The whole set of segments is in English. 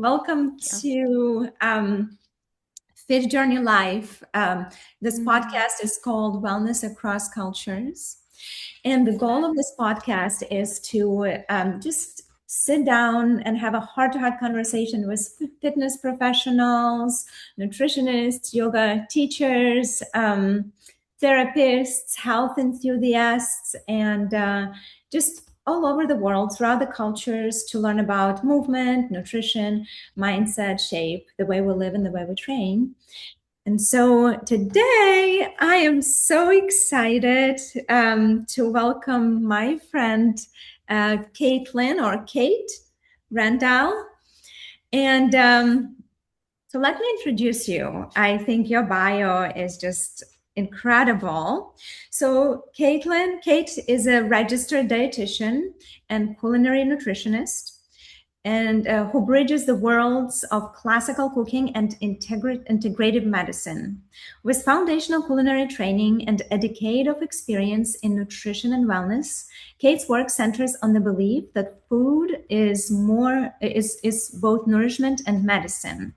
Welcome Yeah. to Fit Journey Life. This Mm, podcast is called Wellness Across Cultures. And the goal of this podcast is to just sit down and have a heart to heart conversation with fitness professionals, nutritionists, yoga teachers, therapists, health enthusiasts, and just all over the world, throughout the cultures, to learn about movement, nutrition, mindset, shape, the way we live, and the way we train. And so today I am so excited to welcome my friend Caitlin or Kate Randall. And so let me introduce you. I think your bio is just incredible. So Kate is a registered dietitian and culinary nutritionist and who bridges the worlds of classical cooking and integrative medicine. With foundational culinary training and a decade of experience in nutrition and wellness, Kate's work centers on the belief that food is both nourishment and medicine.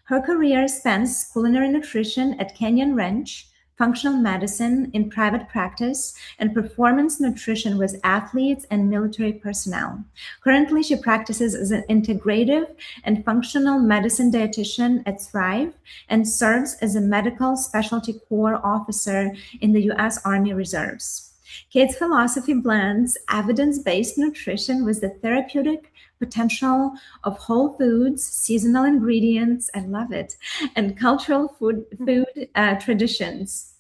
Her career spans culinary nutrition at Canyon Ranch, functional medicine in private practice, and performance nutrition with athletes and military personnel. Currently, she practices as an integrative and functional medicine dietitian at Thrive and serves as a medical specialty corps officer in the U.S. Army Reserves. Kate's philosophy blends evidence based nutrition with the therapeutic potential of whole foods, seasonal ingredients, I love it, and cultural food traditions.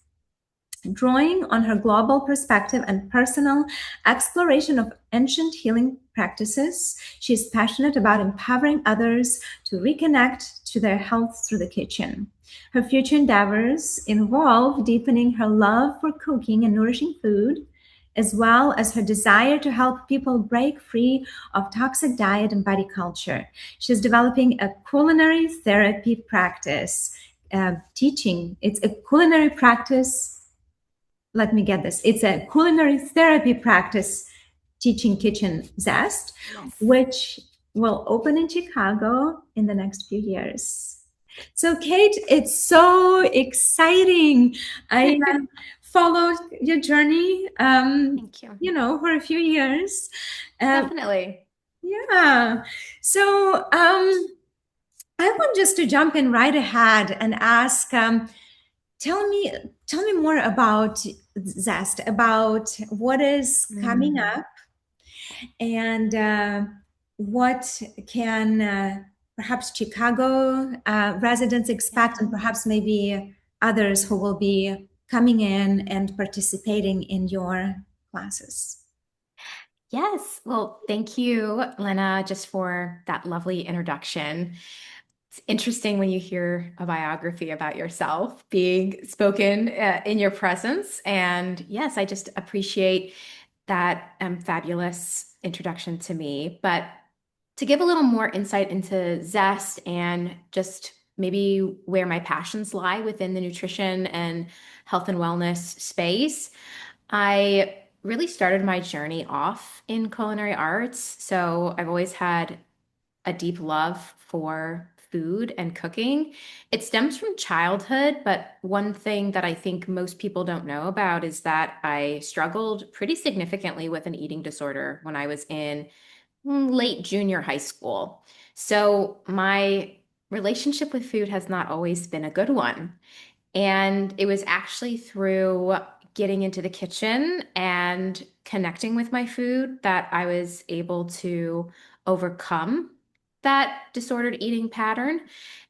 Drawing on her global perspective and personal exploration of ancient healing practices, she is passionate about empowering others to reconnect to their health through the kitchen. Her future endeavors involve deepening her love for cooking and nourishing food, as well as her desire to help people break free of toxic diet and body culture. She's developing a culinary therapy practice, teaching. It's a culinary practice. Let me get this. It's a culinary therapy practice teaching kitchen Zest, yes. which will open in Chicago in the next few years. So, Kate, it's so exciting. I followed your journey, Thank you. for a few years. Uh, Definitely. yeah. So, I want just to jump in right ahead and ask, tell me, tell me more about Zest, about what is coming Mm, up and what can perhaps Chicago residents expect, and yeah. perhaps maybe others who will be coming in and participating in your classes. Yes. Well, thank you, Lena, just for that lovely introduction. It's interesting when you hear a biography about yourself being spoken in your presence. And yes, I just appreciate that fabulous introduction to me. But to give a little more insight into Zest and just maybe where my passions lie within the nutrition and health and wellness space, I really started my journey off in culinary arts. So I've always had a deep love for food and cooking. It stems from childhood, but one thing that I think most people don't know about is that I struggled pretty significantly with an eating disorder when I was in late junior high school. So my relationship with food has not always been a good one. And it was actually through getting into the kitchen and connecting with my food that I was able to overcome that disordered eating pattern.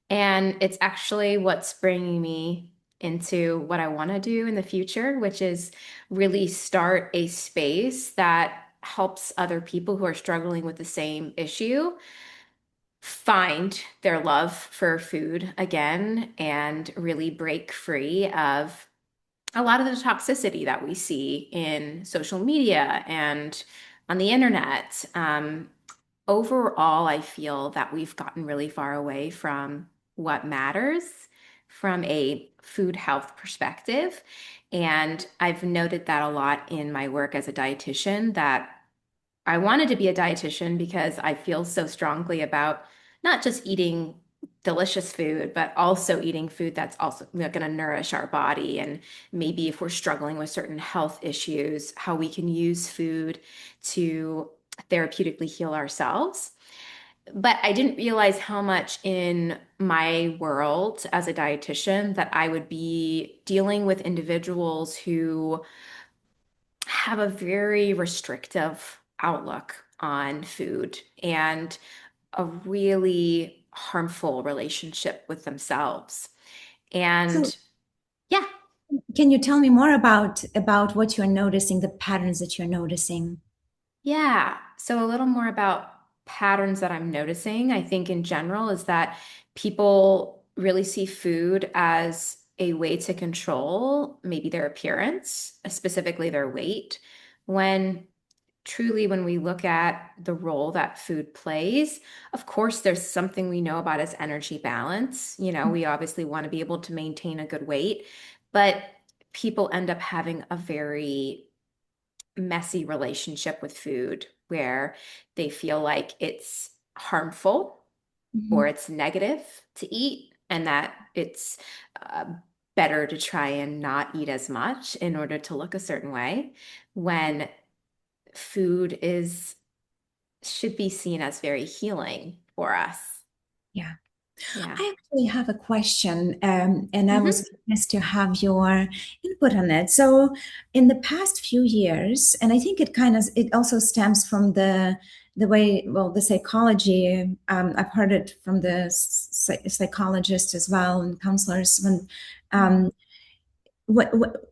And it's actually what's bringing me into what I want to do in the future, which is really start a space that helps other people who are struggling with the same issue find their love for food again and really break free of a lot of the toxicity that we see in social media and on the internet. Overall, I feel that we've gotten really far away from what matters from a food health perspective. And I've noted that a lot in my work as a dietitian that I wanted to be a dietitian because I feel so strongly about not just eating delicious food, but also eating food that's also going to nourish our body. And maybe if we're struggling with certain health issues, how we can use food to therapeutically heal ourselves. But I didn't realize how much in my world as a dietitian that I would be dealing with individuals who have a very restrictive outlook on food and a really harmful relationship with themselves. So, And yeah, can you tell me more about what you're noticing, the patterns that you're noticing? yeah. So a little more about patterns that I'm noticing, I think in general, is that people really see food as a way to control maybe their appearance, specifically their weight, when truly when we look at the role that food plays, of course, there's something we know about as energy balance. You know, we obviously want to be able to maintain a good weight, but people end up having a very messy relationship with food where they feel like it's harmful or Mhm. it's negative to eat and that it's uh, better to try and not eat as much in order to look a certain way when food is should be seen as very healing for us. Yeah. Yeah. I actually have a question, and I was Hmm. curious to have your input on it. So, in the past few years, and I think it also stems from the way, well, the psychology. I've heard it from the psychologists as well and counselors when um,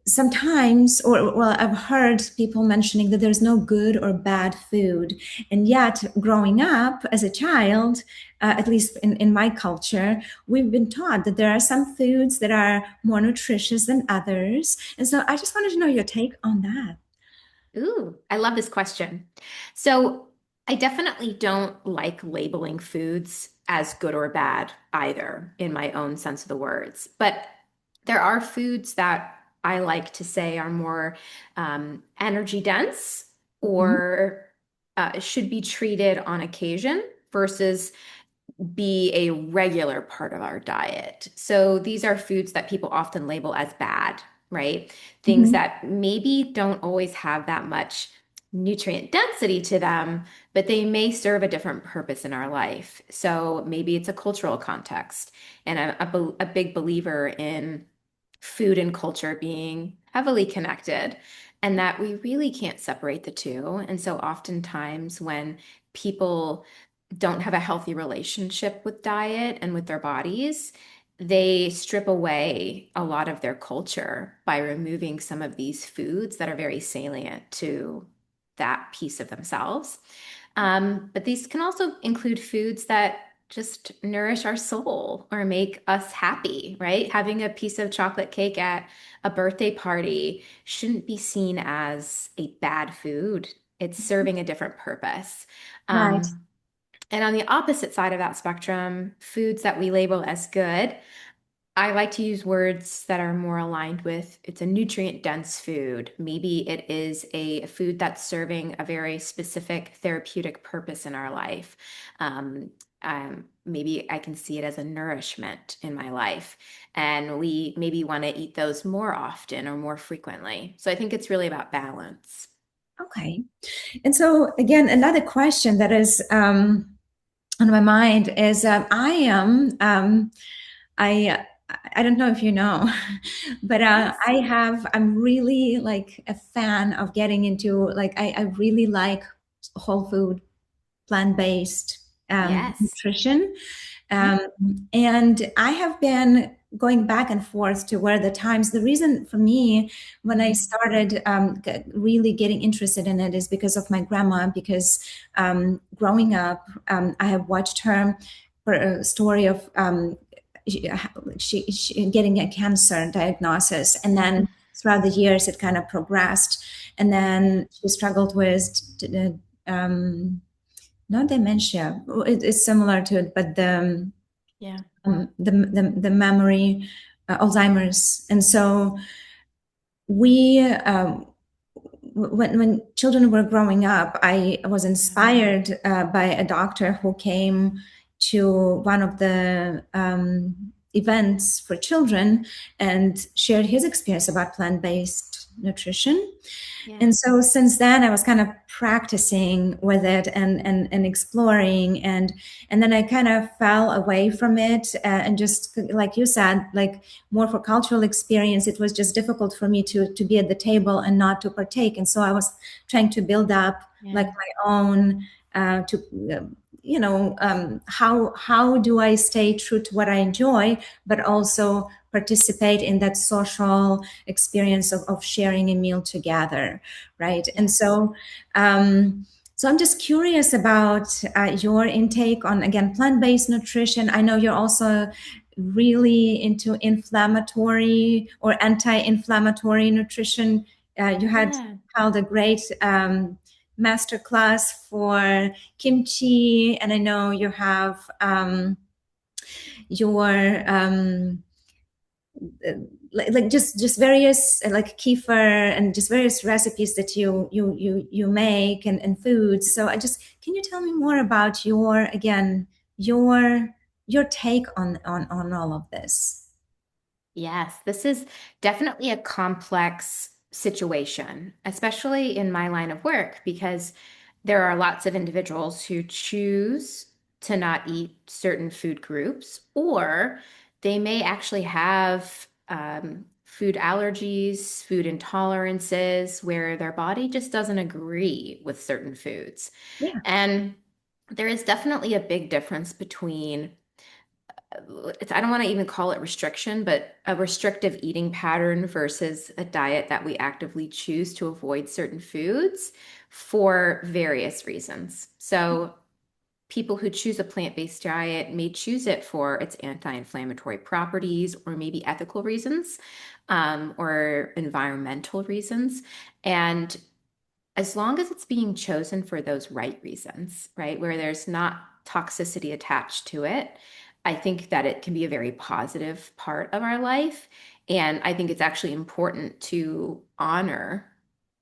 sometimes, or well, I've heard people mentioning that there's no good or bad food. And yet, growing up as a child, at least in my culture, we've been taught that there are some foods that are more nutritious than others. And so I just wanted to know your take on that. Ooh, I love this question. So, I definitely don't like labeling foods as good or bad either, in my own sense of the words. But there are foods that I like to say are more energy dense Mhm. or should be treated on occasion versus be a regular part of our diet. So these are foods that people often label as bad, right? Things Mhm. that maybe don't always have that much nutrient density to them, but they may serve a different purpose in our life. So maybe it's a cultural context. And I'm a big believer in food and culture being heavily connected and that we really can't separate the two. And so oftentimes when people don't have a healthy relationship with diet and with their bodies, they strip away a lot of their culture by removing some of these foods that are very salient to that piece of themselves. But these can also include foods that just nourish our soul or make us happy, right? Having a piece of chocolate cake at a birthday party shouldn't be seen as a bad food. It's serving a different purpose. Right. Um, and on the opposite side of that spectrum, foods that we label as good, I like to use words that are more aligned with it's a nutrient dense food. Maybe it is a food that's serving a very specific therapeutic purpose in our life. Um, Maybe I can see it as a nourishment in my life. And we maybe want to eat those more often or more frequently. So I think it's really about balance. Okay. And so, again, another question that is on my mind is I I don't know if you know, but Yes. I'm really like a fan of getting into I really like whole food, plant-based Yes. nutrition. Mhm. Um, and I have been going back and forth to where the times, the reason for me when I started really getting interested in it is because of my grandma, because growing up, I have watched her for a story of she, she getting a cancer diagnosis. And then throughout the years, it kind of progressed. And then she struggled with um, not dementia. It's similar to it, but Yeah. the memory, Alzheimer's, and so we when children were growing up, I was Yeah. inspired by a doctor who came to one of the events for children and shared his experience about plant-based nutrition. Yeah. And so since then, I was kind of practicing with it and exploring, and then I kind of fell away from it, and just like you said, like more for cultural experience, it was just difficult for me to be at the table and not to partake. And so I was trying to build up like Yeah. my own to how do I stay true to what I enjoy, but also participate in that social experience of sharing a meal together, right? And Yes. so I'm just curious about your intake on, again, plant-based nutrition. I know you're also really into inflammatory or anti-inflammatory nutrition. You had Yeah. held a great master class for kimchi, and I know you have your like just various like kefir and just various recipes that you make and foods. So I just, can you tell me more about your, again, your your take on all of this? Yes, this is definitely a complex situation, especially in my line of work, because there are lots of individuals who choose to not eat certain food groups, or they may actually have food allergies, food intolerances, where their body just doesn't agree with certain foods. Yeah. And there is definitely a big difference between I don't want to even call it restriction, but a restrictive eating pattern versus a diet that we actively choose to avoid certain foods for various reasons. So, people who choose a plant-based diet may choose it for its anti-inflammatory properties or maybe ethical reasons, or environmental reasons. And as long as it's being chosen for those right reasons, right, where there's not toxicity attached to it, I think that it can be a very positive part of our life. And I think it's actually important to honor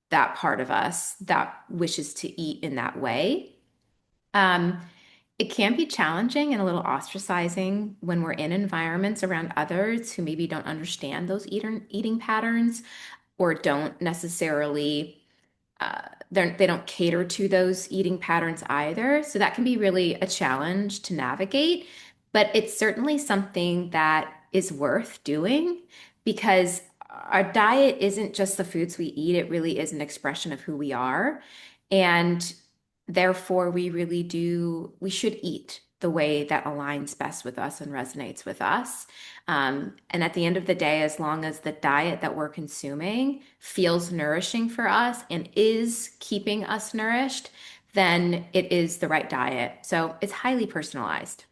that part of us that wishes to eat in that way. Um, it can be challenging and a little ostracizing when we're in environments around others who maybe don't understand those eating patterns or don't necessarily they don't cater to those eating patterns either. So that can be really a challenge to navigate, but it's certainly something that is worth doing because our diet isn't just the foods we eat, it really is an expression of who we are. And therefore, we should eat the way that aligns best with us and resonates with us. And at the end of the day, as long as the diet that we're consuming feels nourishing for us and is keeping us nourished, then it is the right diet. So it's highly personalized.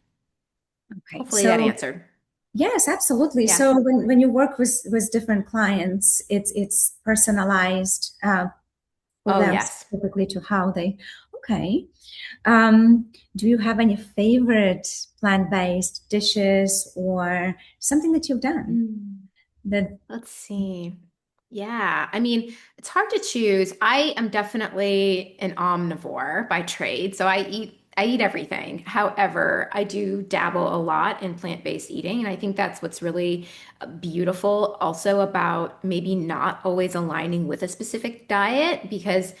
Okay. Hopefully that So answered. yes, absolutely. Yeah. So when you work with different clients, it's personalized for Oh, them yes. specifically to how they. Okay. Um, do you have any favorite plant-based dishes or something that you've done Mm. that? Let's see. Yeah, I mean, it's hard to choose. I am definitely an omnivore by trade, so I eat everything. However, I do dabble a lot in plant-based eating, and I think that's what's really beautiful also about maybe not always aligning with a specific diet because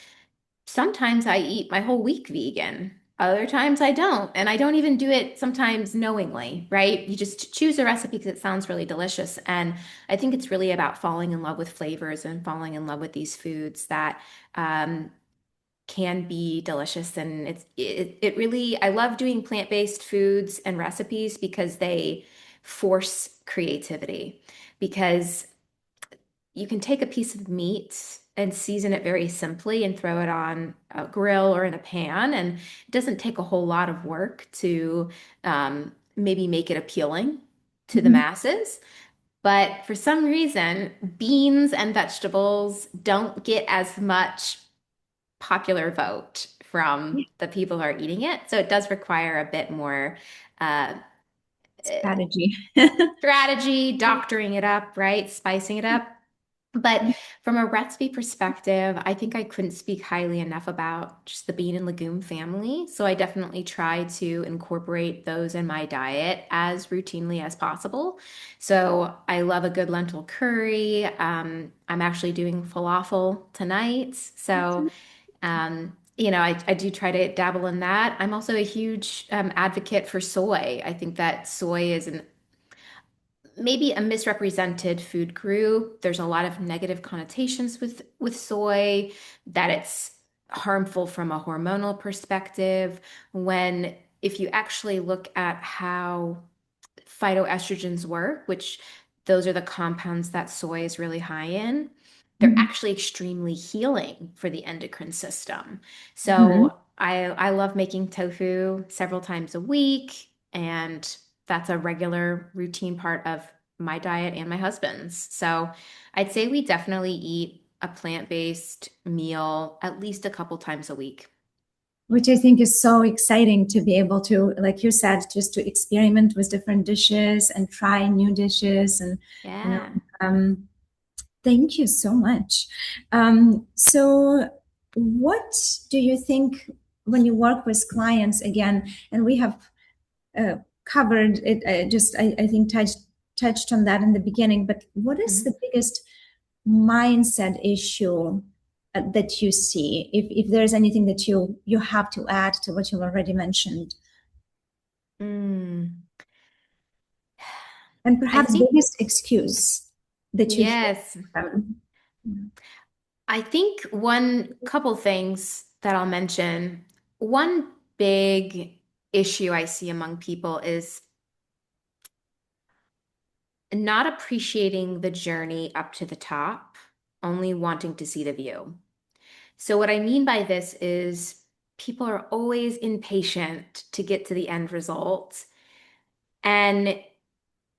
sometimes I eat my whole week vegan. Other times I don't. And I don't even do it sometimes knowingly, right? You just choose a recipe because it sounds really delicious. And I think it's really about falling in love with flavors and falling in love with these foods that um, can be delicious. And it really, I love doing plant-based foods and recipes because they force creativity. Because you can take a piece of meat and season it very simply and throw it on a grill or in a pan. And it doesn't take a whole lot of work to maybe make it appealing to the Mhm. masses. But for some reason, beans and vegetables don't get as much popular vote from Yeah, the people who are eating it. So it does require a bit more uh, strategy. strategy, doctoring it up, right? Spicing it up. But from a recipe perspective, I think I couldn't speak highly enough about just the bean and legume family. So I definitely try to incorporate those in my diet as routinely as possible. So I love a good lentil curry. I'm actually doing falafel tonight. So, I do try to dabble in that. I'm also a huge advocate for soy. I think that soy is an maybe a misrepresented food group. There's a lot of negative connotations with soy, that it's harmful from a hormonal perspective, when if you actually look at how phytoestrogens work, which those are the compounds that soy is really high in, they're Mhm. actually extremely healing for the endocrine system. Mhm. So I love making tofu several times a week, and that's a regular routine part of my diet and my husband's. So I'd say we definitely eat a plant-based meal at least a couple times a week. Which I think is so exciting to be able to, like you said, just to experiment with different dishes and try new dishes. And, you know, Yeah. um, thank you so much. So, what do you think when you work with clients again? And we have uh, covered it, I think, touched on that in the beginning. But what is the Mhm. biggest mindset issue that you see? If there's anything that you have to add to what you already mentioned, Mm. and I perhaps think, biggest excuse that you hear yes. from. I think one couple things that I'll mention. One big issue I see among people is not appreciating the journey up to the top, only wanting to see the view. So, what I mean by this is people are always impatient to get to the end result. And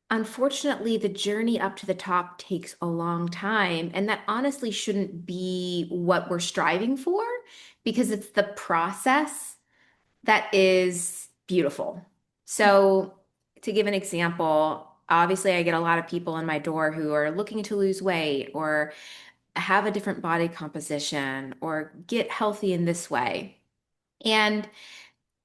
unfortunately, the journey up to the top takes a long time. And that honestly shouldn't be what we're striving for, because it's the process that is beautiful. So, to give an example, obviously, I get a lot of people in my door who are looking to lose weight or have a different body composition or get healthy in this way. And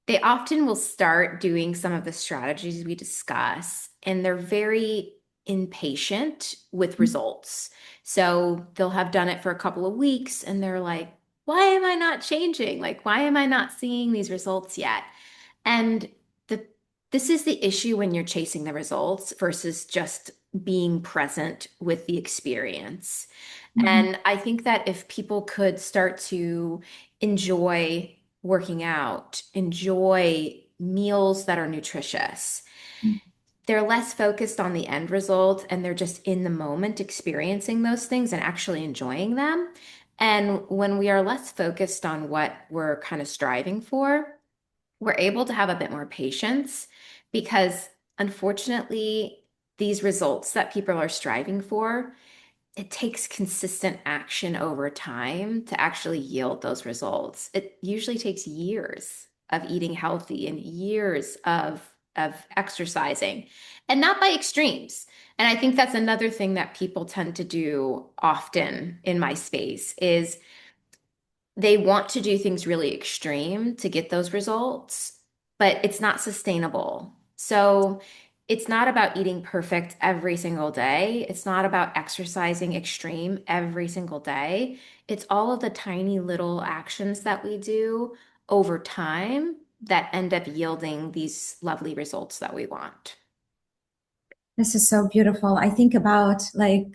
they often will start doing some of the strategies we discuss, and they're very impatient with results. So they'll have done it for a couple of weeks and they're like, why am I not changing? Like, why am I not seeing these results yet? And the this is the issue when you're chasing the results versus just being present with the experience. Mhm. And I think that if people could start to enjoy working out, enjoy meals that are nutritious, they're less focused on the end result and they're just in the moment experiencing those things and actually enjoying them. And when we are less focused on what we're kind of striving for, we're able to have a bit more patience, because unfortunately, these results that people are striving for, it takes consistent action over time to actually yield those results. It usually takes years of eating healthy and years of exercising, and not by extremes. And I think that's another thing that people tend to do often in my space is they want to do things really extreme to get those results, but it's not sustainable. So it's not about eating perfect every single day. It's not about exercising extreme every single day. It's all of the tiny little actions that we do over time that end up yielding these lovely results that we want. This is so beautiful. I think about like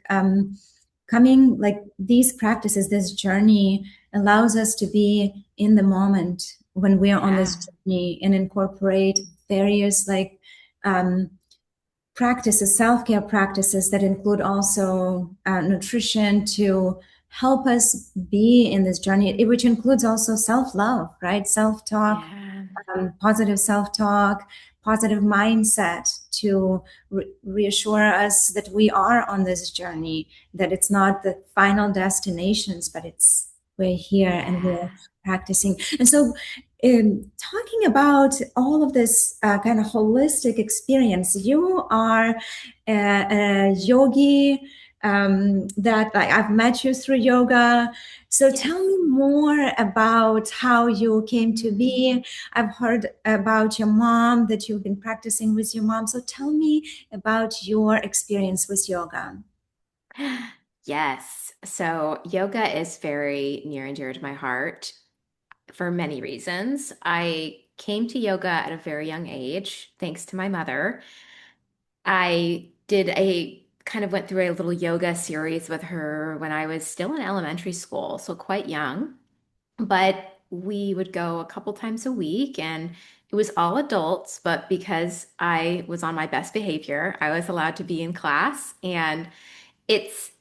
coming, like these practices, this journey allows us to be in the moment when we are on this Yeah. journey and incorporate various like um, practices, self-care practices that include also nutrition to help us be in this journey, which includes also self-love, right? Self-talk, Yeah. positive self-talk, positive mindset to reassure us that we are on this journey, that it's not the final destinations, but it's we're here and we're Yeah. practicing. And so talking about all of this kind of holistic experience, you are a yogi, that like I've met you through yoga. So tell Yes. me more about how you came to be. I've heard about your mom, that you've been practicing with your mom. So tell me about your experience with yoga. Yes. So yoga is very near and dear to my heart for many reasons. I came to yoga at a very young age, thanks to my mother. I did a kind of went through a little yoga series with her when I was still in elementary school, so quite young. But we would go a couple times a week, and it was all adults. But because I was on my best behavior, I was allowed to be in class. And it's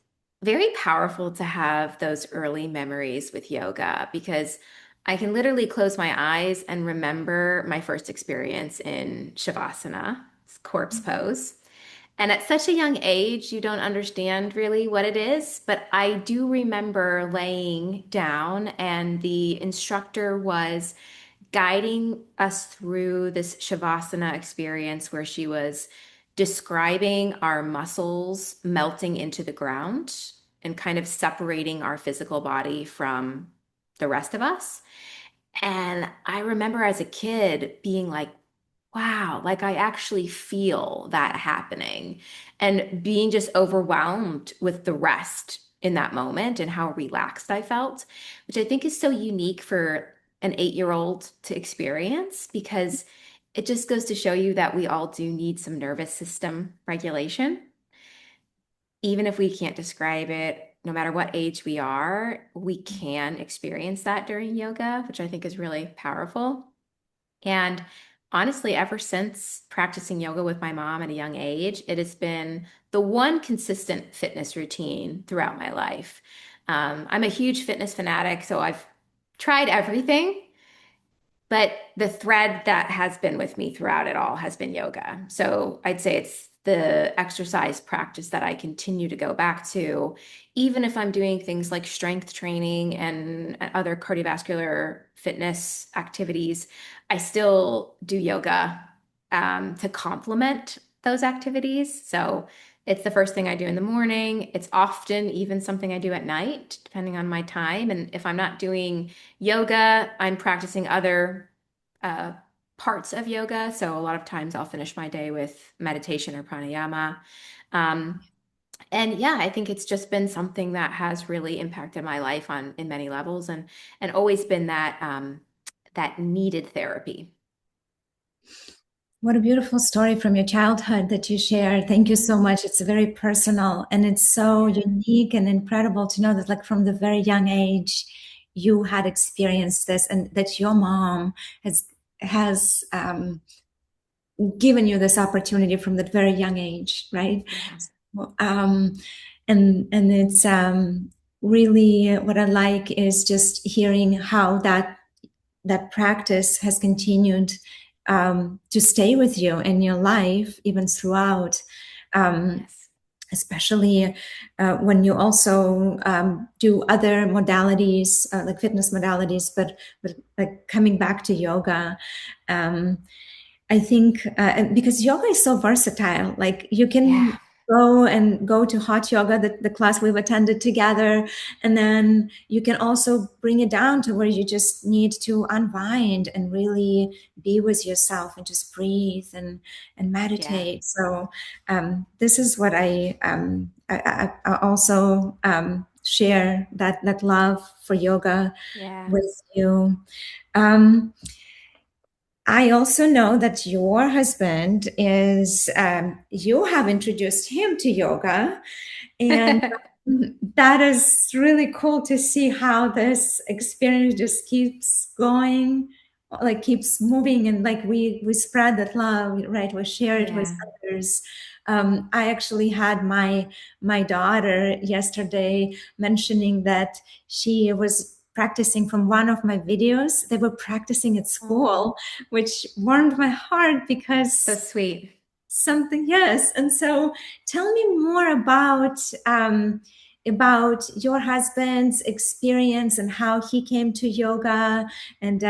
very powerful to have those early memories with yoga because I can literally close my eyes and remember my first experience in Shavasana, corpse pose. And at such a young age, you don't understand really what it is. But I do remember laying down, and the instructor was guiding us through this Shavasana experience where she was describing our muscles melting into the ground and kind of separating our physical body from the rest of us. And I remember as a kid being like, wow, like I actually feel that happening and being just overwhelmed with the rest in that moment and how relaxed I felt, which I think is so unique for an 8-year-old to experience because it just goes to show you that we all do need some nervous system regulation. Even if we can't describe it, no matter what age we are, we can experience that during yoga, which I think is really powerful. And honestly, ever since practicing yoga with my mom at a young age, it has been the one consistent fitness routine throughout my life. I'm a huge fitness fanatic, so I've tried everything. But the thread that has been with me throughout it all has been yoga. So I'd say it's the exercise practice that I continue to go back to, even if I'm doing things like strength training and other cardiovascular fitness activities. I still do yoga to complement those activities. So it's the first thing I do in the morning. It's often even something I do at night, depending on my time. And if I'm not doing yoga, I'm practicing other uh, parts of yoga. So a lot of times I'll finish my day with meditation or pranayama. Um, and yeah, I think it's just been something that has really impacted my life on in many levels and always been that that needed therapy. What a beautiful story from your childhood that you shared. Thank you so much. It's very personal and it's so Yeah. unique and incredible to know that, like, from the very young age, you had experienced this and that your mom has given you this opportunity from that very young age, right? Yeah. Um, and it's really what I like is just hearing how that practice has continued to stay with you in your life, even throughout, um, Yes. especially when you also do other modalities, like fitness modalities, but like coming back to yoga. Um, I think because yoga is so versatile, like you Yeah. can go to hot yoga, the class we've attended together, and then you can also bring it down to where you just need to unwind and really be with yourself and just breathe and Yeah. meditate. So this is what I also share that love for yoga Yeah. with you. Um, I also know that your husband is, you have introduced him to yoga. And that is really cool to see how this experience just keeps going, like keeps moving, and like we spread that love, right? We share it with Yeah. others. I actually had my daughter yesterday mentioning that she was practicing from one of my videos. They were practicing at Oh, school, which warmed my heart so because sweet. something, yes. And so tell me more about your husband's experience and how he came to yoga, and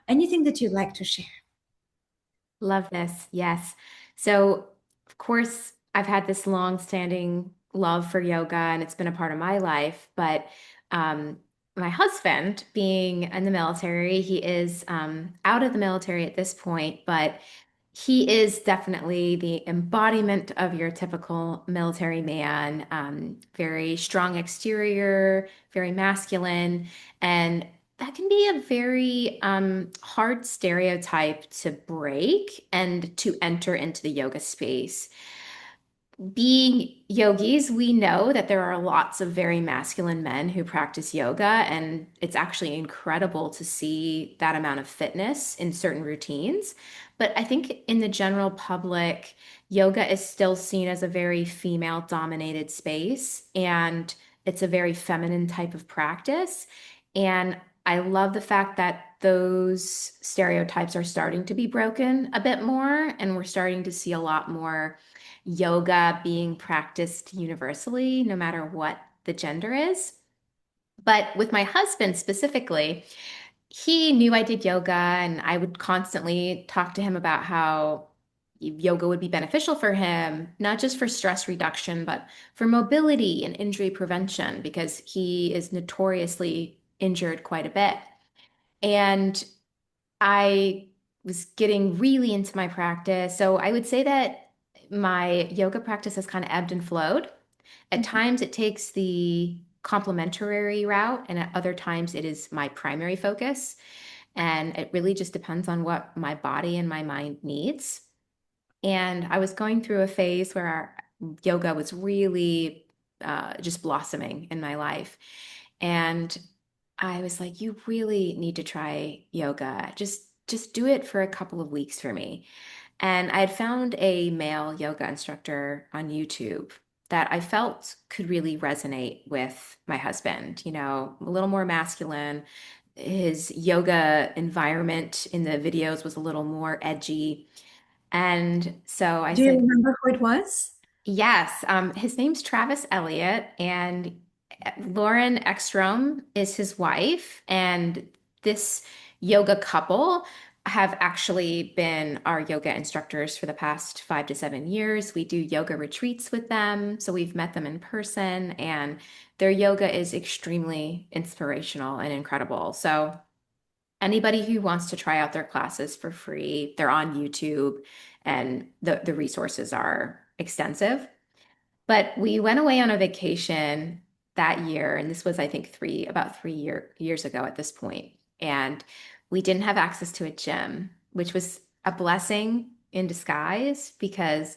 anything that you'd like to share. Love this. Yes. So, of course, I've had this long-standing love for yoga and it's been a part of my life. But um, my husband, being in the military, he is out of the military at this point, but he is definitely the embodiment of your typical military man. Very strong exterior, very masculine, and that can be a very hard stereotype to break and to enter into the yoga space. Being yogis, we know that there are lots of very masculine men who practice yoga, and it's actually incredible to see that amount of fitness in certain routines. But I think in the general public, yoga is still seen as a very female dominated space, and it's a very feminine type of practice. And I love the fact that those stereotypes are starting to be broken a bit more, and we're starting to see a lot more yoga being practiced universally, no matter what the gender is. But with my husband specifically, he knew I did yoga, and I would constantly talk to him about how yoga would be beneficial for him, not just for stress reduction, but for mobility and injury prevention, because he is notoriously injured quite a bit. And I was getting really into my practice. So I would say that my yoga practice has kind of ebbed and flowed. At Mhm. times it takes the complementary route, and at other times it is my primary focus. And it really just depends on what my body and my mind needs. And I was going through a phase where our yoga was really just blossoming in my life. And I was like, you really need to try yoga. Just do it for a couple of weeks for me. And I had found a male yoga instructor on YouTube that I felt could really resonate with my husband, a little more masculine. His yoga environment in the videos was a little more edgy. And so I Do you said, remember who it was? yes, his name's Travis Elliott, and Lauren Ekstrom is his wife. And this yoga couple have actually been our yoga instructors for the past 5 to 7 years. We do yoga retreats with them, so we've met them in person, and their yoga is extremely inspirational and incredible. So anybody who wants to try out their classes for free, they're on YouTube, and the resources are extensive. But we went away on a vacation that year, and this was, I think, about 3 years ago at this point. And we didn't have access to a gym, which was a blessing in disguise because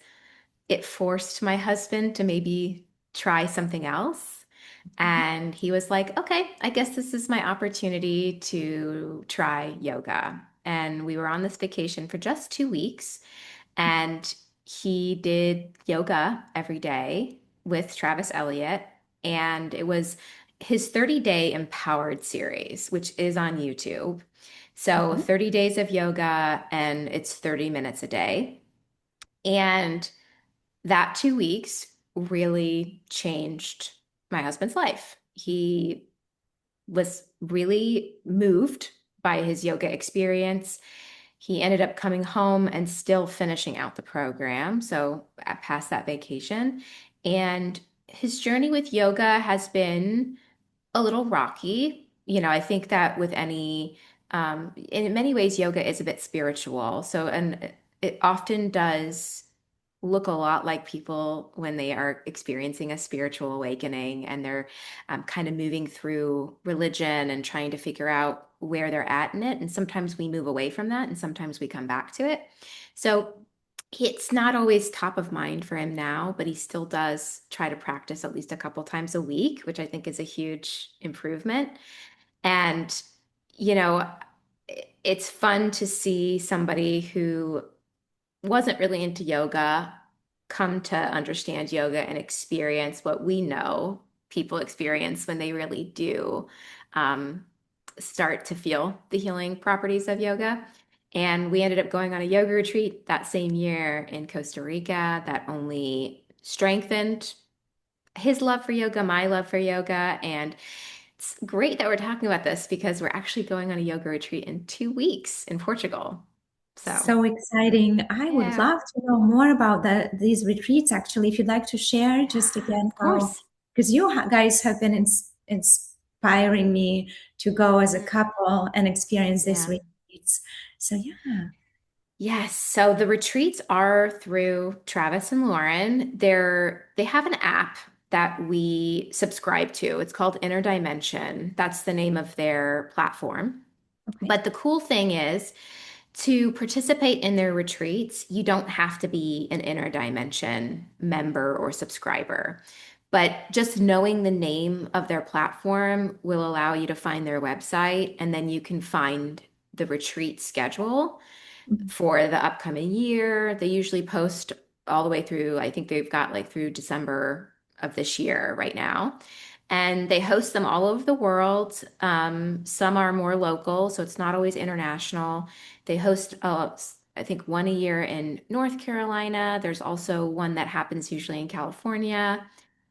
it forced my husband to maybe try something else. And he was like, okay, I guess this is my opportunity to try yoga. And we were on this vacation for just 2 weeks. And he did yoga every day with Travis Elliott. And it was his 30-day empowered series, which is on YouTube. So Mhm. 30 days of yoga, and it's 30 minutes a day. And that 2 weeks really changed my husband's life. He was really moved by his yoga experience. He ended up coming home and still finishing out the program, so past that vacation. And his journey with yoga has been a little rocky. I think that with in many ways, yoga is a bit spiritual. So, and it often does look a lot like people when they are experiencing a spiritual awakening and they're kind of moving through religion and trying to figure out where they're at in it. And sometimes we move away from that and sometimes we come back to it. So it's not always top of mind for him now, but he still does try to practice at least a couple times a week, which I think is a huge improvement. And, you know, it's fun to see somebody who wasn't really into yoga come to understand yoga and experience what we know people experience when they really do um, start to feel the healing properties of yoga. And we ended up going on a yoga retreat that same year in Costa Rica that only strengthened his love for yoga, my love for yoga. And it's great that we're talking about this because we're actually going on a yoga retreat in 2 weeks in Portugal. So, So exciting. I would yeah, love to know more about these retreats, actually. If you'd like to share just yeah, again of how, course. because you guys have been inspiring me to go as a Mm, couple and experience these yeah. retreats. So yeah. Yes. So the retreats are through Travis and Lauren. They have an app that we subscribe to. It's called Inner Dimension. That's the name of their platform. Okay. But the cool thing is to participate in their retreats, you don't have to be an Inner Dimension member or subscriber. But just knowing the name of their platform will allow you to find their website, and then you can find the retreat schedule Mhm. for the upcoming year. They usually post all the way through, I think they've got like through December of this year right now. And they host them all over the world. Some are more local, so it's not always international. They host, I think, one a year in North Carolina. There's also one that happens usually in California.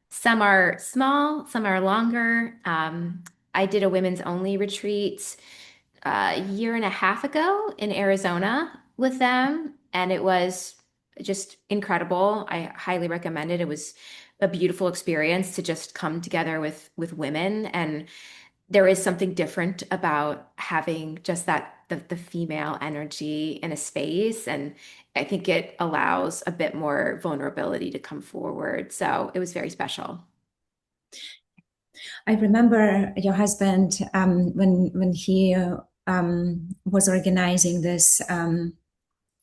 Some are small, some are longer. I did a women's only retreat a year and a half ago in Arizona with them, and it was just incredible. I highly recommend it. It was a beautiful experience to just come together with women, and there is something different about having just that the female energy in a space, and I think it allows a bit more vulnerability to come forward. So it was very special. I remember your husband when he was organizing this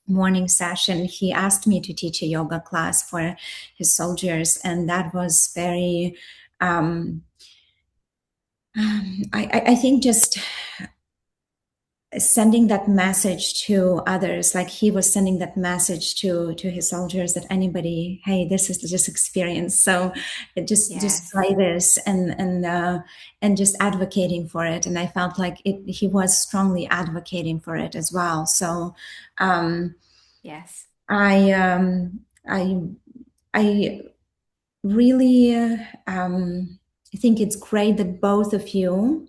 morning session. He asked me to teach a yoga class for his soldiers, and that was very. Um, I think just sending that message to others, like he was sending that message to his soldiers, that anybody, hey, this is just experience, so just Yes. try this, and just advocating for it. And I felt like he was strongly advocating for it as well. So um Yes. I um I really think it's great that both of you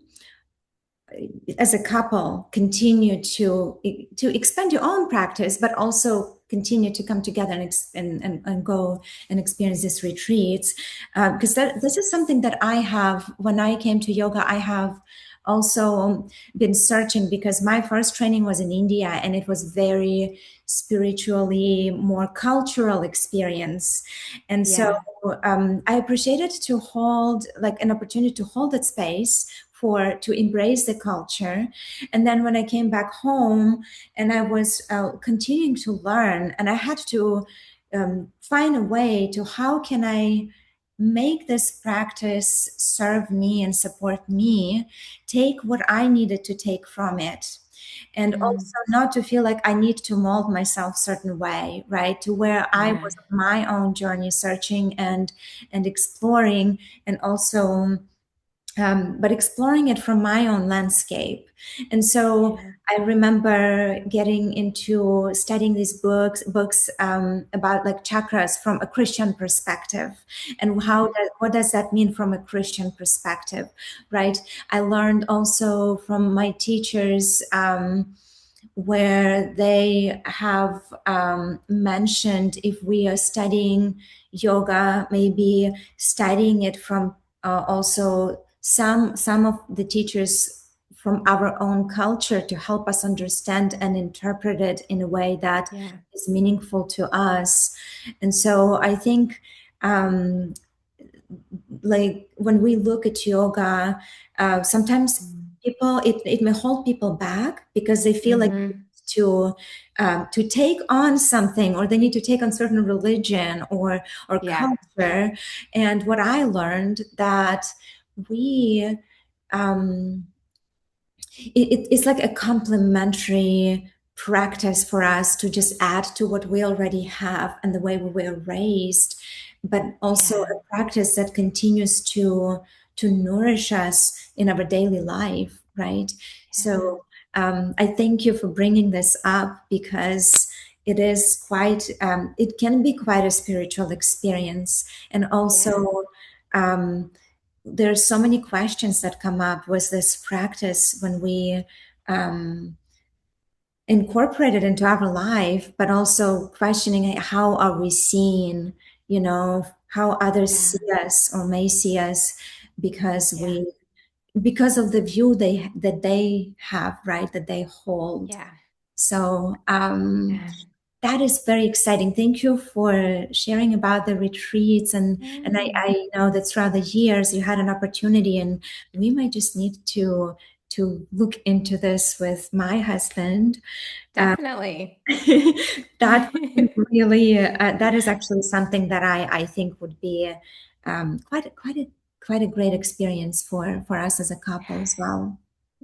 as a couple continue to expand your own practice, but also continue to come together and go and experience these retreats, because this is something that I have. When I came to yoga, I have also been searching, because my first training was in India, and it was very spiritually more cultural experience. And so Yeah. I appreciated to hold, like, an opportunity to hold that space for to embrace the culture. And then when I came back home and I was continuing to learn, and I had to find a way to, how can I make this practice serve me and support me, take what I needed to take from it, and Mm, also not to feel like I need to mold myself certain way, right, to where I yeah. was on my own journey, searching and exploring, and also but exploring it from my own landscape. And so Yeah. I remember getting into studying these books about, like, chakras from a Christian perspective, and what does that mean from a Christian perspective, right? I learned also from my teachers, where they have mentioned, if we are studying yoga, maybe studying it from also some of the teachers from our own culture, to help us understand and interpret it in a way that Yeah. is meaningful to us. And so I think, um, like, when we look at yoga, sometimes it may hold people back, because they feel like Mm-hmm. to take on something, or they need to take on certain religion or Yeah. culture. And what I learned, that we um, it's like a complementary practice for us, to just add to what we already have and the way we were raised, but also Yeah. a practice that continues to nourish us in our daily life, right? Yeah. So I thank you for bringing this up, because it is quite it can be quite a spiritual experience. And Yeah. also, um, there's so many questions that come up with this practice, when we um, incorporate it into our life, but also questioning how are we seen, how others Yeah. see us or may see us because Yeah. because of the view that they have, right, that they hold. Yeah. So Yeah. that is very exciting. Thank you for sharing about the retreats, and Yeah. I know that throughout the years you had an opportunity, and we might just need to look into this with my husband. Uh, Definitely. that would be really that is actually something that I think would be quite a great experience for us as a couple as well.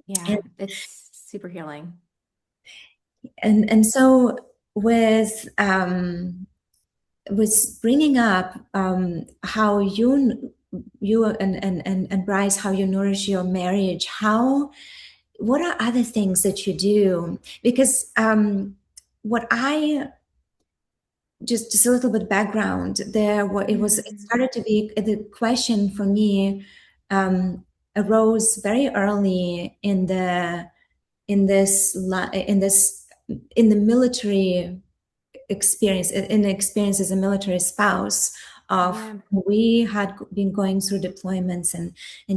Yeah, it's super healing. And so with bringing up how you and Bryce, how you nourish your marriage, how what are other things that you do? Because what I just a little bit background there, what it Mhm. started to be the question for me arose very early in this in the military experience in the experience as a military spouse of Yeah. we had been going through deployments and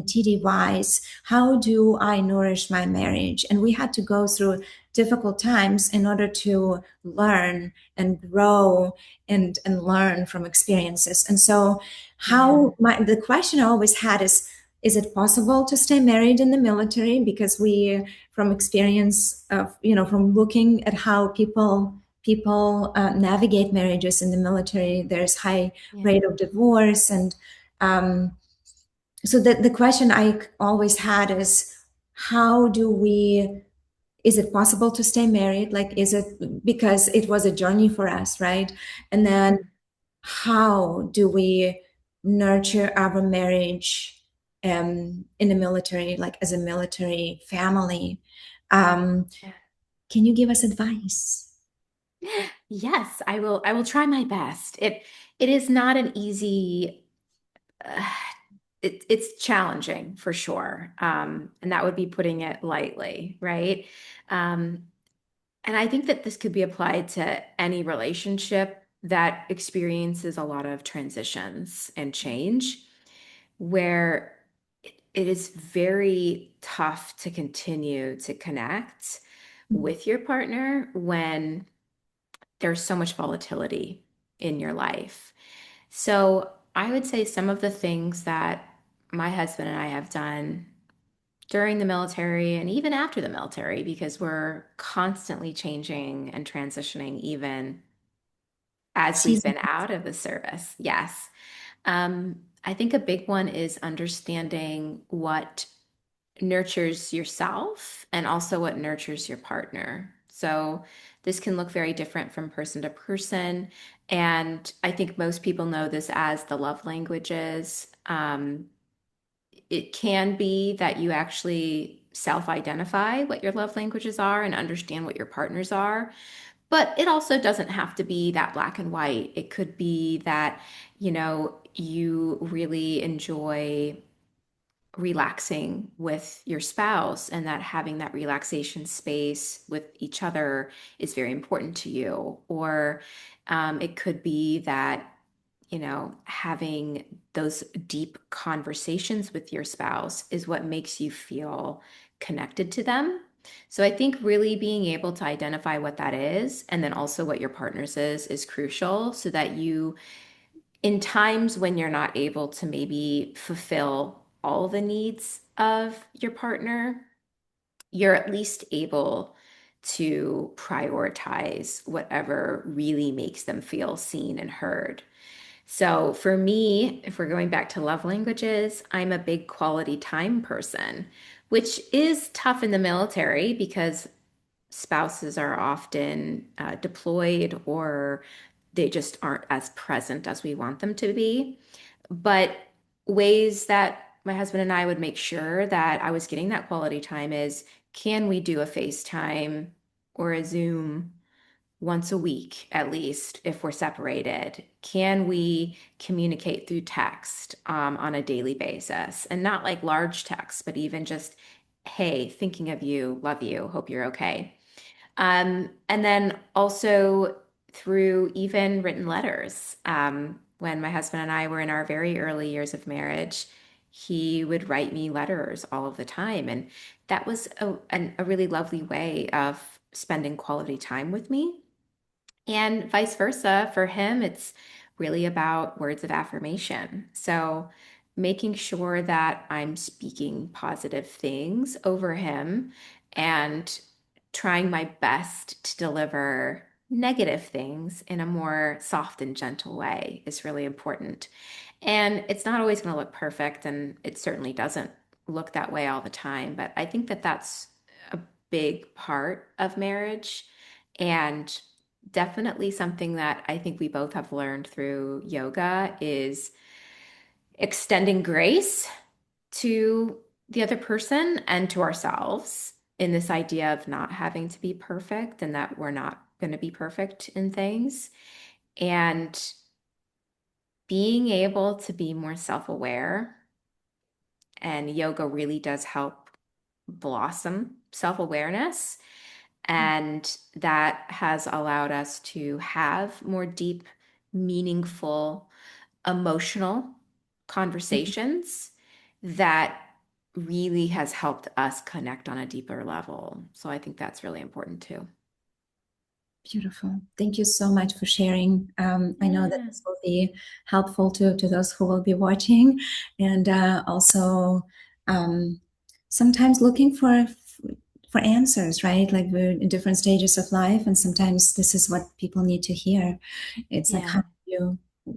TDYs. How do I nourish my marriage? And we had to go through difficult times in order to learn and grow and learn from experiences. And so Yeah. the question I always had is it possible to stay married in the military? Because we from experience of from looking at how people navigate marriages in the military. There's high Yeah. rate of divorce, and so the question I always had is, how do we? Is it possible to stay married? Like, is it because it was a journey for us, right? And then Mhm. how do we nurture our marriage in the military, like as a military family? Um, Yeah. can you give us advice? Yes, I will try my best. It is not an easy uh, it's challenging for sure. And that would be putting it lightly, right? Um, and I think that this could be applied to any relationship that experiences a lot of transitions and change, where it is very tough to continue to connect with your partner when there's so much volatility in your life. So I would say some of the things that my husband and I have done during the military and even after the military, because we're constantly changing and transitioning, even as we've Season. been out of the service. Yes. I think a big one is understanding what nurtures yourself and also what nurtures your partner. So this can look very different from person to person. And I think most people know this as the love languages. It can be that you actually self identify what your love languages are and understand what your partners are. But it also doesn't have to be that black and white. It could be that, you really enjoy relaxing with your spouse and that having that relaxation space with each other is very important to you. Or it could be that, having those deep conversations with your spouse is what makes you feel connected to them. So I think really being able to identify what that is and then also what your partner's is crucial so that you in times when you're not able to maybe fulfill all the needs of your partner, you're at least able to prioritize whatever really makes them feel seen and heard. So for me, if we're going back to love languages, I'm a big quality time person, which is tough in the military because spouses are often deployed or they just aren't as present as we want them to be. But ways that my husband and I would make sure that I was getting that quality time is can we do a FaceTime or a Zoom once a week at least if we're separated? Can we communicate through text on a daily basis? And not like large text, but even just, hey, thinking of you, love you, hope you're okay. And then also through even written letters. When my husband and I were in our very early years of marriage, he would write me letters all of the time. And that was a really lovely way of spending quality time with me. And vice versa, for him, it's really about words of affirmation. So making sure that I'm speaking positive things over him and trying my best to deliver negative things in a more soft and gentle way is really important. And it's not always going to look perfect, and it certainly doesn't look that way all the time. But I think that that's a big part of marriage. And definitely something that I think we both have learned through yoga is extending grace to the other person and to ourselves in this idea of not having to be perfect and that we're not going to be perfect in things. And being able to be more self-aware, and yoga really does help blossom self-awareness. And that has allowed us to have more deep, meaningful, emotional conversations that really has helped us connect on a deeper level. So I think that's really important too. Beautiful. Thank you so much for sharing. I know that Yeah. this will be helpful to those who will be watching, and also um, sometimes looking for answers, right? Like we're in different stages of life, and sometimes this is what people need to hear. It's like Yeah.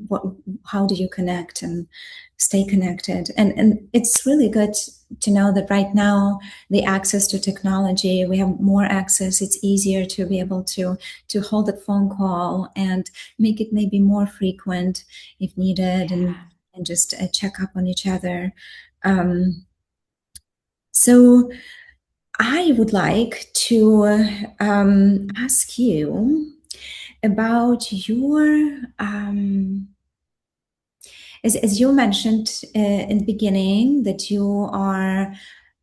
what how do you connect and stay connected? And it's really good to know that right now the access to technology, we have more access. It's easier to be able to hold a phone call and make it maybe more frequent if needed, Yeah. and just check up on each other. Um, so I would like to ask you about your as you mentioned in the beginning that you are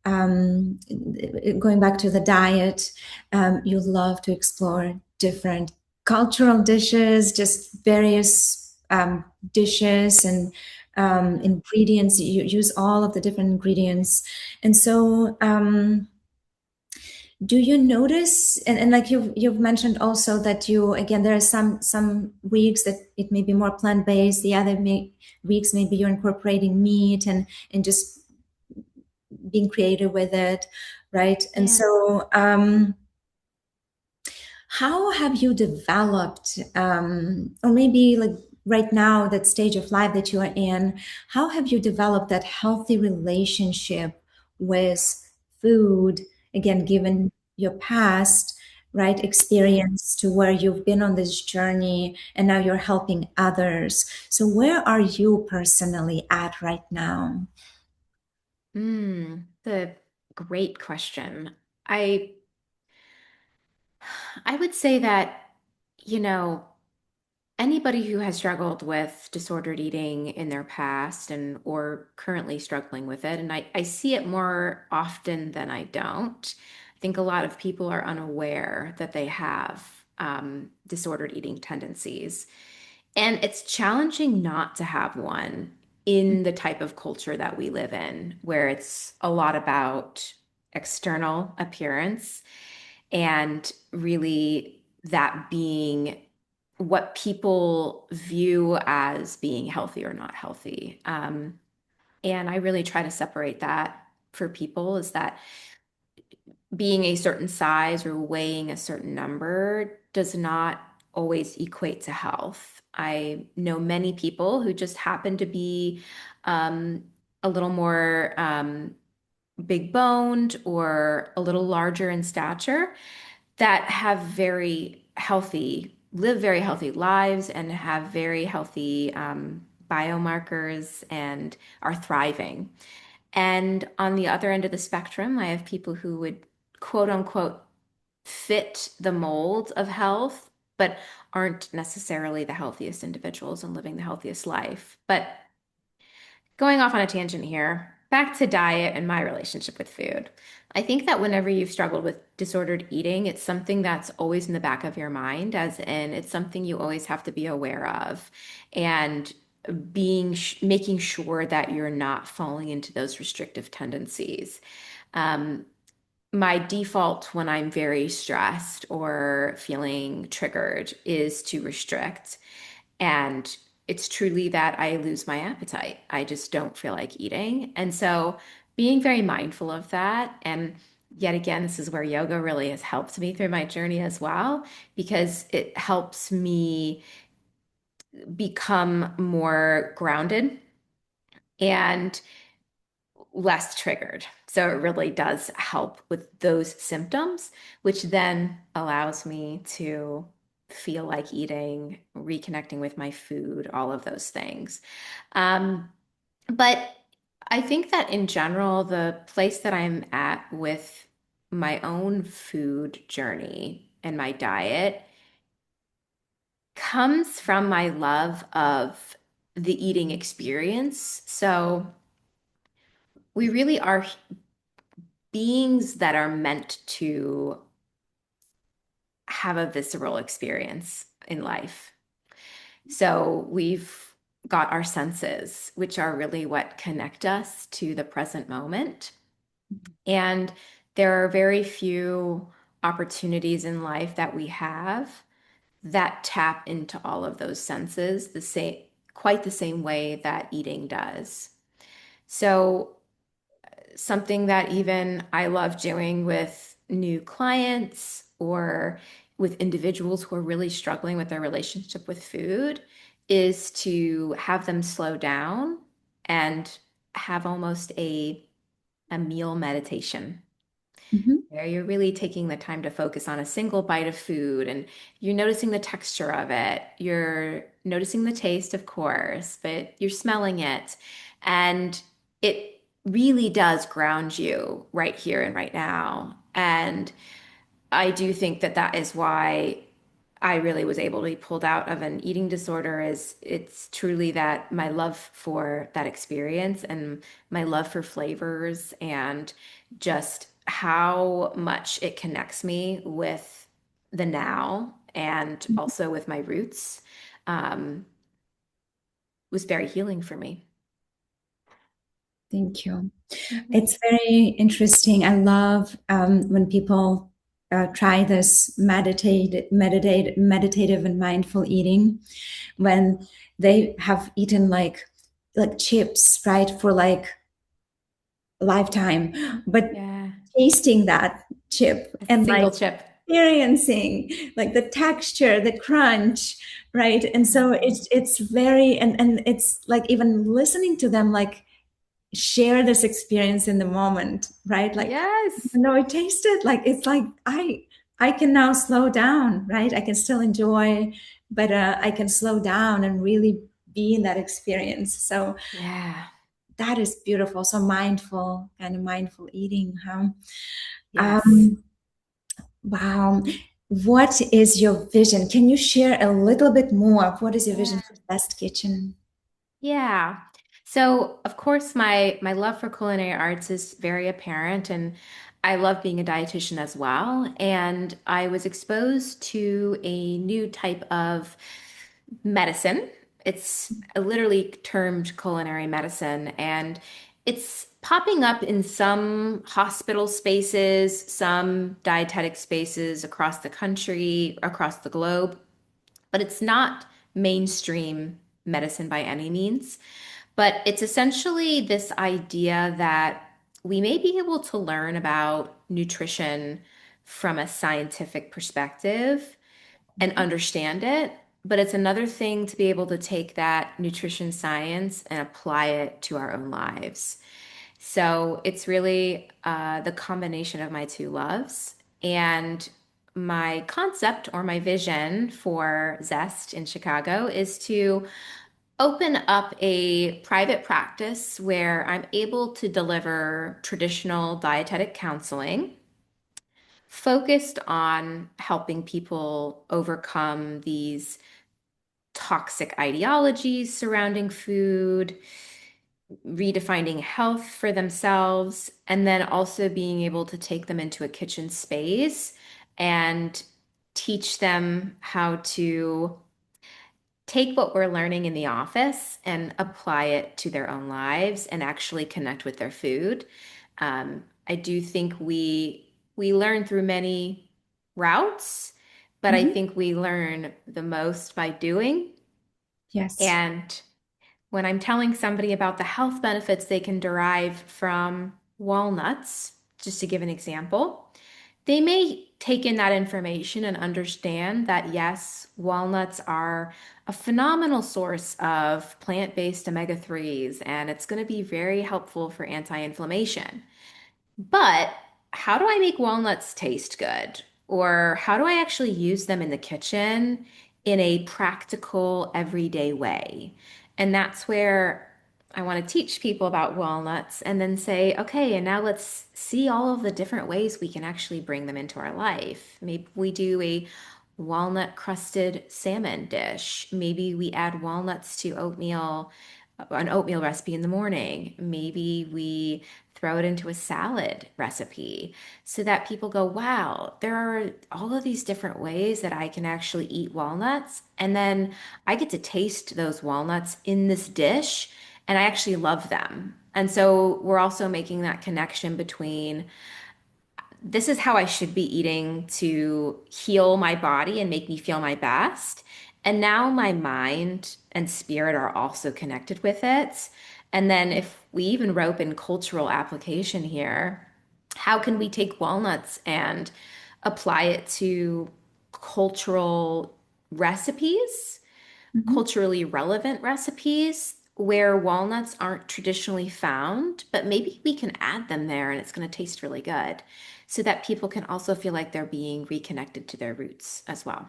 um, going back to the diet, you love to explore different cultural dishes, just various dishes and ingredients. You use all of the different ingredients. And so, do you notice, and like you've mentioned also that you, again, there are some weeks that it may be more plant-based, the weeks maybe you're incorporating meat and just being creative with it, right? And Yeah. so how have you developed, or maybe like right now, that stage of life that you are in, how have you developed that healthy relationship with food? Again, given your past, right, Yeah. experience to where you've been on this journey and now you're helping others. So, where are you personally at right now? The great question. I I would say that, you know, anybody who has struggled with disordered eating in their past and or currently struggling with it, and I see it more often than I don't. I think a lot of people are unaware that they have disordered eating tendencies. And it's challenging not to have one in the type of culture that we live in, where it's a lot about external appearance and really that being what people view as being healthy or not healthy. And I really try to separate that for people is that being a certain size or weighing a certain number does not always equate to health. I know many people who just happen to be a little more big boned or a little larger in stature that have live very healthy lives and have very healthy biomarkers and are thriving. And on the other end of the spectrum, I have people who would quote unquote fit the mold of health, but aren't necessarily the healthiest individuals and living the healthiest life. But going off on a tangent here, back to diet and my relationship with food. I think that whenever you've struggled with disordered eating, it's something that's always in the back of your mind, as in it's something you always have to be aware of, and making sure that you're not falling into those restrictive tendencies. Um, my default when I'm very stressed or feeling triggered is to restrict. And it's truly that I lose my appetite. I just don't feel like eating. And so being very mindful of that. And yet again, this is where yoga really has helped me through my journey as well, because it helps me become more grounded and less triggered. So it really does help with those symptoms, which then allows me to feel like eating, reconnecting with my food, all of those things. Um, but I think that in general, the place that I'm at with my own food journey and my diet comes from my love of the eating experience. So we really are beings that are meant to have a visceral experience in life. So we've got our senses, which are really what connect us to the present moment. And there are very few opportunities in life that we have that tap into all of those senses quite the same way that eating does. So something that even I love doing with new clients or with individuals who are really struggling with their relationship with food is to have them slow down and have almost a meal meditation Mhm. where you're really taking the time to focus on a single bite of food and you're noticing the texture of it. You're noticing the taste, of course, but you're smelling it. And it really does ground you right here and right now. And I do think that that is why I really was able to be pulled out of an eating disorder is it's truly that my love for that experience and my love for flavors and just how much it connects me with the now and also with my roots um, was very healing for me. Thank you. Mhm. It's very interesting. I love when people try this meditative and mindful eating when they have eaten like chips, right, for like a lifetime, but Yeah, tasting that chip a and like single chip. experiencing like the texture, the crunch, right? And so Mhm. it's very and it's like even listening to them like share this experience in the moment, right? Like Yes. even though it tasted like it's like I can now slow down, right? I can still enjoy, but I can slow down and really be in that experience. So Yeah. that is beautiful. So mindful, kind of mindful eating, huh? Yes. Um, wow. What is your vision? Can you share a little bit more of what is your vision Yeah. for Best Kitchen? Yeah. So, of course, my love for culinary arts is very apparent, and I love being a dietitian as well. And I was exposed to a new type of medicine. It's literally termed culinary medicine, and it's popping up in some hospital spaces, some dietetic spaces across the country, across the globe, but it's not mainstream medicine by any means. But it's essentially this idea that we may be able to learn about nutrition from a scientific perspective and understand it. But it's another thing to be able to take that nutrition science and apply it to our own lives. So it's really the combination of my two loves. And my concept or my vision for Zest in Chicago is to open up a private practice where I'm able to deliver traditional dietetic counseling focused on helping people overcome these toxic ideologies surrounding food, redefining health for themselves, and then also being able to take them into a kitchen space and teach them how to take what we're learning in the office and apply it to their own lives and actually connect with their food. I do think we learn through many routes, but I Mhm. think we learn the most by doing. Yes. And when I'm telling somebody about the health benefits they can derive from walnuts, just to give an example, they may take in that information and understand that yes, walnuts are a phenomenal source of plant-based omega-3s, and it's going to be very helpful for anti-inflammation. But how do I make walnuts taste good? Or how do I actually use them in the kitchen in a practical, everyday way? And that's where I want to teach people about walnuts and then say, okay, and now let's see all of the different ways we can actually bring them into our life. Maybe we do a walnut crusted salmon dish. Maybe we add walnuts to oatmeal, an oatmeal recipe in the morning. Maybe we throw it into a salad recipe so that people go, wow, there are all of these different ways that I can actually eat walnuts. And then I get to taste those walnuts in this dish and I actually love them. And so we're also making that connection between this is how I should be eating to heal my body and make me feel my best. And now my mind and spirit are also connected with it. And then if we even rope in cultural application here, how can we take walnuts and apply it to cultural recipes, Mhm. culturally relevant recipes where walnuts aren't traditionally found, but maybe we can add them there and it's going to taste really good so that people can also feel like they're being reconnected to their roots as well.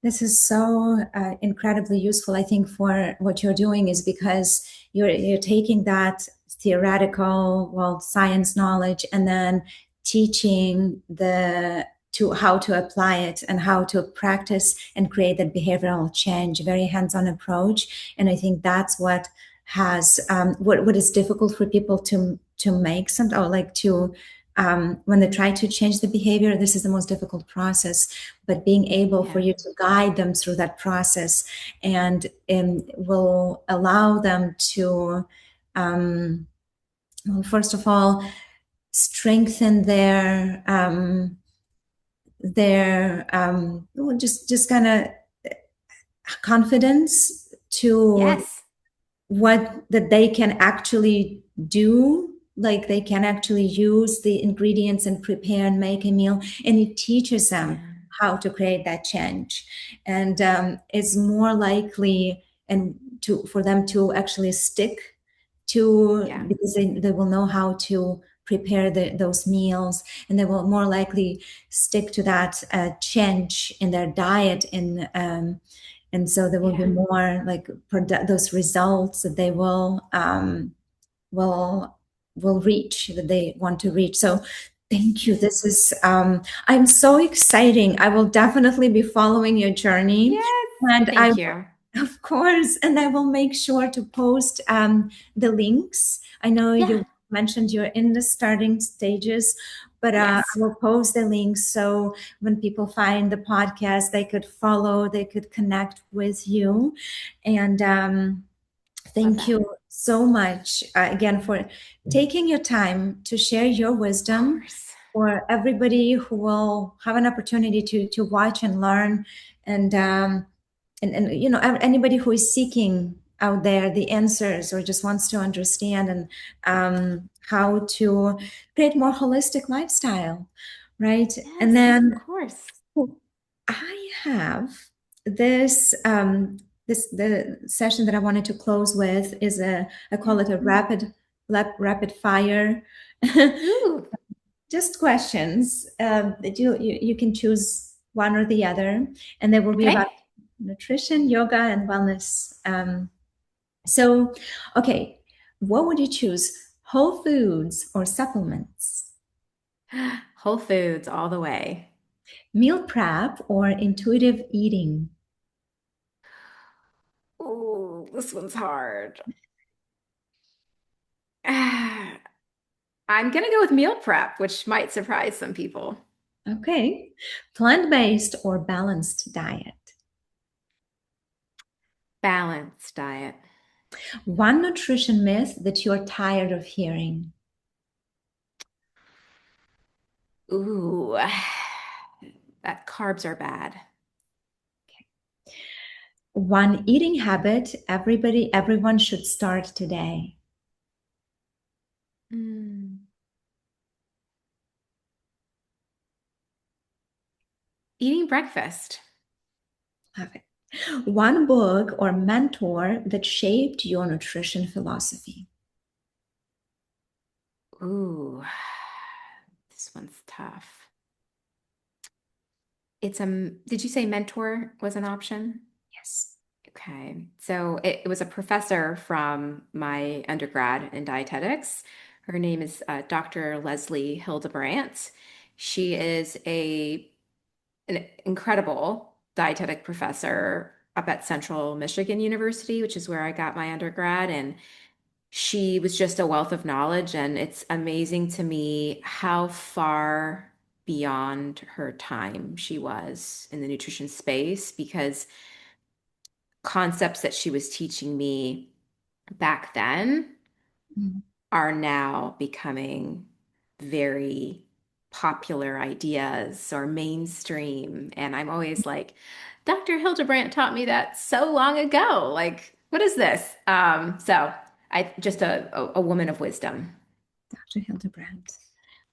This is so incredibly useful, I think, for what you're doing is because you're taking that theoretical, well, science knowledge and then teaching the to how to apply it and how to practice and create that behavioral change, very hands-on approach. And I think that's what has what is difficult for people to make some or like to when they try to change the behavior. This is the most difficult process, but being able for Yeah. you to guide them through that process and will allow them to well, first of all strengthen their well, just kind of confidence to Yes. what that they can actually do, like they can actually use the ingredients and prepare and make a meal, and it teaches them Yeah. how to create that change, and it's more likely and to for them to actually stick to Yeah. because they will know how to prepare those meals, and they will more likely stick to that change in their diet, and so there will be Yeah. more like those results that they will will reach that they want to reach. So thank you. Yes. This is I'm so exciting. I will definitely be following your journey, Yes. and I Thank you. of course, and I will make sure to post the links. I know Yeah. you mentioned you're in the starting stages, but I Yes. will post the links so when people find the podcast, they could follow, they could connect with you. And Love thank that. you so much again for taking your time to share your Of wisdom course. for everybody who will have an opportunity to watch and learn and and you know anybody who is seeking out there the answers or just wants to understand and how to create more holistic lifestyle, right? And Yes, of then course. I have this the session that I wanted to close with is a I call Yeah. it a rapid fire Ooh. just questions that you can choose one or the other, and they will be about Okay. nutrition, yoga, and wellness. So, okay, what would you choose, whole foods or supplements, Whole Foods all the way. meal prep or intuitive eating? Oh, this one's hard. I'm gonna go with meal prep, which might surprise some people. Okay. Plant-based or balanced diet? Balanced diet. One nutrition myth that you're tired of hearing. Ooh, that carbs are bad. One eating habit everyone should start today. Mm. Eating breakfast. Love it. One book or mentor that shaped your nutrition philosophy. Ooh, this one's tough. Did you say mentor was an option? Yes. Okay. So it was a professor from my undergrad in dietetics. Her name is Dr. Leslie Hildebrandt. She is an incredible dietetic professor up at Central Michigan University, which is where I got my undergrad. And she was just a wealth of knowledge. And it's amazing to me how far beyond her time she was in the nutrition space because concepts that she was teaching me back then Mm. are now becoming very popular ideas or mainstream. And I'm always like, Dr. Hildebrandt taught me that so long ago. Like, what is this? So I just a woman of wisdom. Dr. Hildebrandt.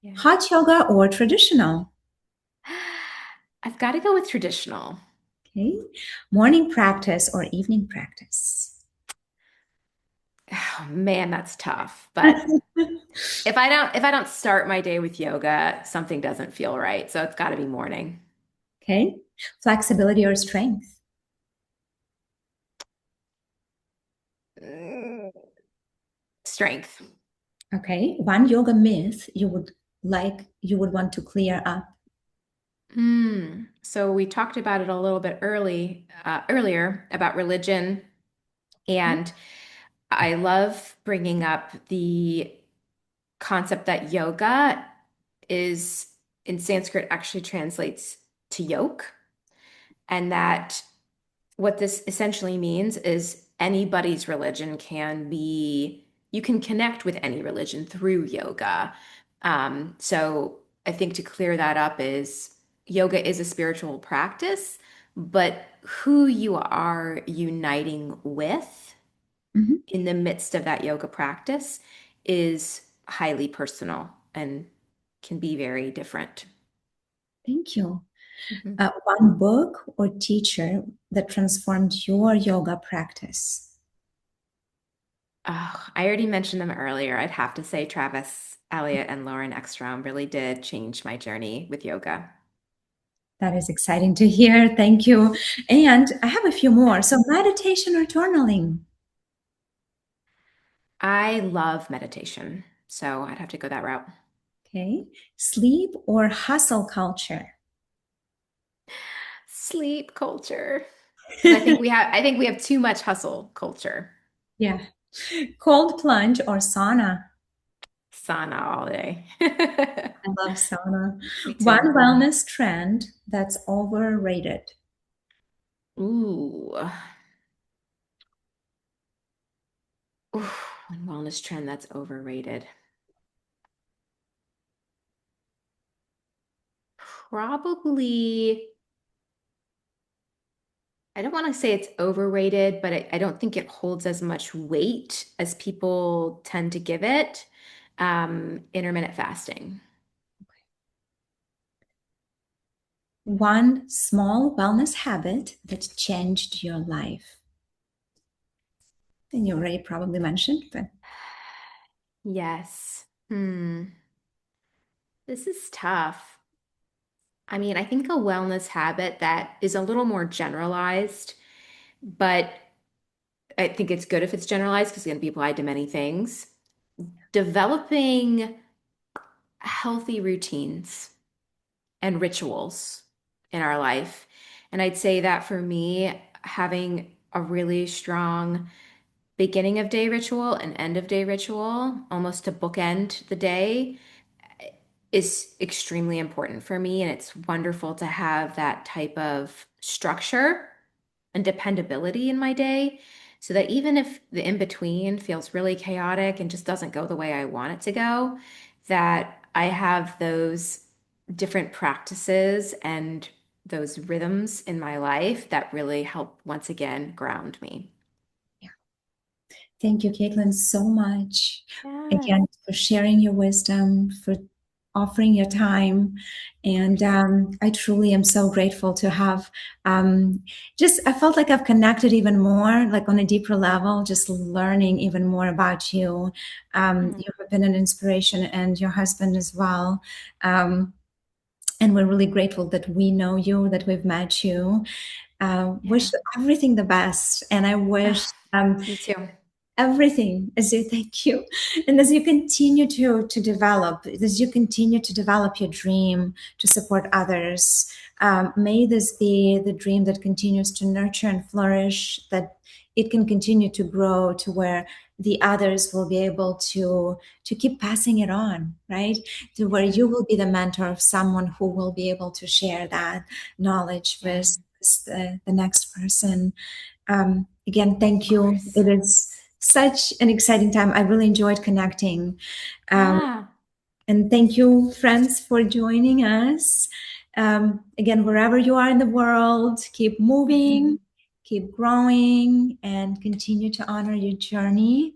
Yeah. Hot yoga or traditional? I've got to go with traditional. Okay. Morning practice or evening practice? Oh, man, that's tough. But if I don't start my day with yoga, something doesn't feel right. So it's got to be morning. Okay. Flexibility or strength? Mm, Strength. Okay. One yoga myth you would want to clear up. So we talked about it a little bit earlier about religion, Okay. and I love bringing up the concept that yoga is in Sanskrit actually translates to yoke, and that what this essentially means is anybody's religion can be, you can connect with any religion through yoga. So I think to clear that up is yoga is a spiritual practice, but who you are uniting with Mhm. in the midst of that yoga practice is highly personal and can be very different. Thank you. Mhm. One book or teacher that transformed your yoga practice. Oh, I already mentioned them earlier. I'd have to say Travis Elliott and Lauren Ekstrom really did change my journey with yoga. That is exciting to hear. Thank you. And I have a few more. So, meditation or journaling? I love meditation, so I'd have to go that route. Okay. Sleep or hustle culture? Sleep culture, because I think we have too much hustle culture. Yeah. Cold plunge or sauna? Sauna all day. I love sauna. Me One too. wellness trend that's overrated. Ooh. Ooh, one wellness trend that's overrated. Probably I don't want to say it's overrated, but I don't think it holds as much weight as people tend to give it. Intermittent fasting. One small wellness habit that changed your life. And you already probably mentioned, but Yes. This is tough. I mean, I think a wellness habit that is a little more generalized, but I think it's good if it's generalized because it can be applied to many things. Developing healthy routines and rituals in our life. And I'd say that for me, having a really strong beginning of day ritual and end of day ritual, almost to bookend the day, is extremely important for me. And it's wonderful to have that type of structure and dependability in my day so that even if the in between feels really chaotic and just doesn't go the way I want it to go, that I have those different practices and those rhythms in my life that really help once again ground me. Thank you, Caitlin, so much Yes, again for sharing your wisdom, for offering your time. And I truly am so grateful to have I felt like I've connected even more, like on a deeper level, just learning even more about you. mm, You have been an inspiration and your husband as well. Um, and we're really grateful that we know you, that we've met you. Wish yeah. you everything the best. And I wish Ah, you too. everything as you thank you, and as you continue to develop, as you continue to develop your dream to support others, may this be the dream that continues to nurture and flourish, that it can continue to grow to where the others will be able to keep passing it on, right, to where Yeah, you will be the mentor of someone who will be able to share that knowledge yeah, with the next person. Again, thank of you. course. It is such an exciting time. I really enjoyed connecting. Um, Yeah. and thank you, friends, for joining us. Again, wherever you are in the world, keep Mhm. moving, keep growing, and continue to honor your journey.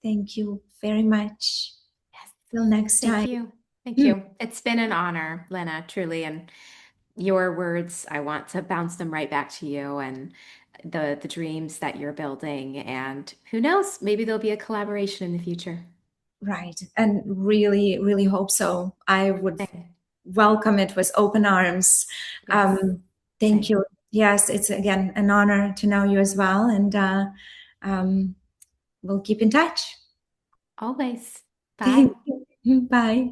Thank you very much. Yes. Till next Thank time. you. Thank Hmm. you. It's been an honor, Lena, truly. And your words, I want to bounce them right back to you and the dreams that you're building. And who knows, maybe there'll be a collaboration in the future. Right. And really, really hope so. I would Same. welcome it with open arms. Yes, Um, thank same. you. Yes, it's again an honor to know you as well. And um, we'll keep in touch. Always. Bye. Thank you. Bye.